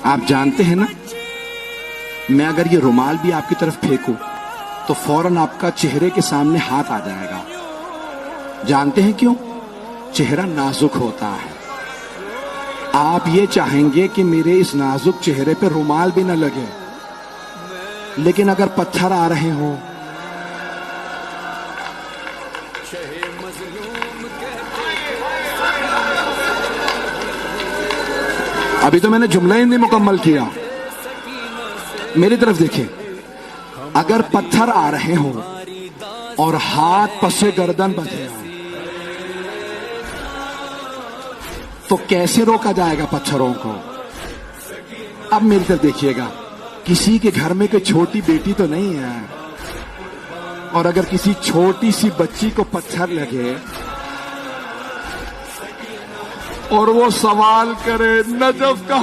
آپ جانتے ہیں نا، میں اگر یہ رومال بھی آپ کی طرف پھینکوں تو فوراً آپ کا چہرے کے سامنے ہاتھ آ جائے گا۔ جانتے ہیں کیوں؟ چہرہ نازک ہوتا ہے۔ آپ یہ چاہیں گے کہ میرے اس نازک چہرے پہ رومال بھی نہ لگے، لیکن اگر پتھر آ رہے ہوں، ابھی تو میں نے جملہ ہی نہیں مکمل کیا، میری طرف دیکھیں، اگر پتھر آ رہے ہوں اور ہاتھ پس گردن بندھے ہوں تو کیسے روکا جائے گا پتھروں کو؟ اب میری طرف دیکھیے گا، کسی کے گھر میں کوئی چھوٹی بیٹی تو نہیں ہے، اور اگر کسی چھوٹی سی بچی کو پتھر لگے اور وہ سوال کرے نجف کا